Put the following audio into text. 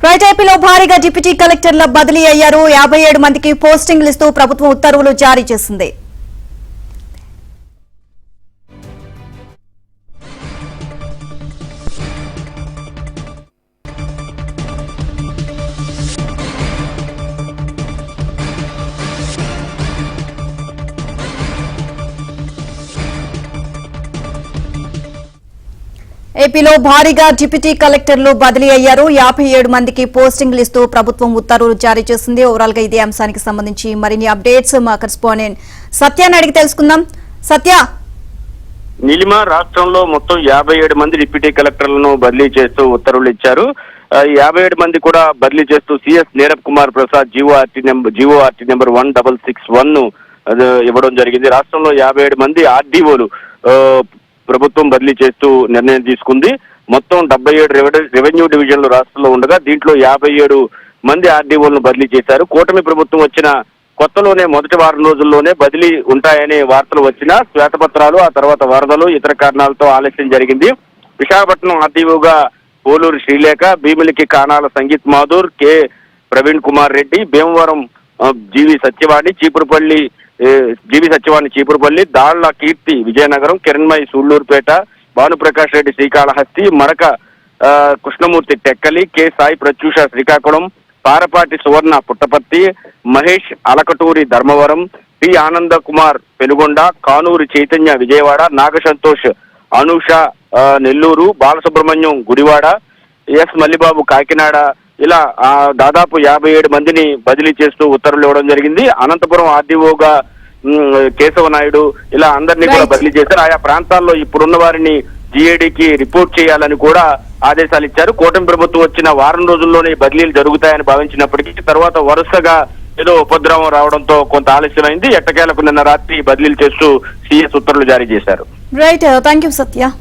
Right ఏపీలో భారీగా deputy కలెక్టర్ల బదిలీ అయ్యారు. 57 మందికి పోస్టింగ్లు ఇస్తూ ప్రభుత్వం ఉత్తర్వులు జారీ చేసింది. ఏపీలో భారీగా డిప్యూటీ కలెక్టర్లు బదిలీ అయ్యారు. 57 మందికి పోస్టింగ్లు ఇస్తూ ప్రభుత్వం ఉత్తర్వులు జారీ చేసింది. ఓవరాల్ గా ఇదే అంశానికి సంబంధించి మరిన్ని అప్డేట్స్ మా కరెస్పాండెంట్ సత్యాన్ని అడిగి తెలుసుకుందాం. సత్య, నీలిమ రాష్ట్రంలో మొత్తం 57 మంది డిప్యూటీ కలెక్టర్లను బదిలీ చేస్తూ ఉత్తర్వులు ఇచ్చారు. 57 మంది కూడా బదిలీ చేస్తూ CS Neerabh Kumar Prasad GORT number 1661 ఇవ్వడం జరిగింది. రాష్ట్రంలో 57 మంది ఆర్డీఓలు ప్రభుత్వం బదిలీ చేస్తూ నిర్ణయం తీసుకుంది. మొత్తం 77 రెవెన్యూ డివిజన్లు రాష్ట్రంలో ఉండగా దీంట్లో 57 మంది ఆర్డీఓలను బదిలీ చేశారు. కూటమి ప్రభుత్వం వచ్చిన కొత్తలోనే మొదటి వారం రోజుల్లోనే బదిలీ ఉంటాయనే వార్తలు వచ్చినా శ్వేతపత్రాలు, ఆ తర్వాత వరదలు, ఇతర కారణాలతో ఆలస్యం జరిగింది. విశాఖపట్నం ఆర్డీఓగా పోలూరు శ్రీలేఖ, భీమిలికి కానాల సంగీత్ మాధుర్, కె ప్రవీణ్ కుమార్ రెడ్డి, భీమవరం జీవి సత్యవాణి చీపురుపల్లి, దాళ్ల కీర్తి విజయనగరం, కిరణ్మయి సూళ్లూరుపేట, భానుప్రకాష్ రెడ్డి శ్రీకాళహస్తి, మరక కృష్ణమూర్తి టెక్కలి, కె సాయి ప్రత్యూష శ్రీకాకుళం, పారపాటి సువర్ణ పుట్టపర్తి, మహేష్ అలకటూరి ధర్మవరం, పి ఆనంద కుమార్ పెనుగొండ, కానూరి చైతన్య విజయవాడ, నాగసంతోష్ అనూష నెల్లూరు, బాలసుబ్రహ్మణ్యం గుడివాడ, ఎస్ మల్లిబాబు కాకినాడ, ఇలా దాదాపు 57 మందిని బదిలీ చేస్తూ ఉత్తర్వులు ఇవ్వడం జరిగింది. అనంతపురం ఆర్డీఓగా కేశవ నాయుడు, ఇలా అందరినీ కూడా బదిలీ చేశారు. ఆయా ప్రాంతాల్లో ఇప్పుడున్న వారిని జిఏడికి రిపోర్ట్ చేయాలని కూడా ఆదేశాలు ఇచ్చారు. కూటమి ప్రభుత్వం వచ్చిన వారం రోజుల్లోనే బదిలీలు జరుగుతాయని భావించినప్పటికీ తర్వాత వరుసగా ఏదో ఉపద్రవం రావడంతో కొంత ఆలస్యమైంది. ఎట్టకేలకు నిన్న రాత్రి బదిలీలు చేస్తూ సిఎస్ ఉత్తర్వులు జారీ చేశారు. రైట్, థాంక్యూ సత్య.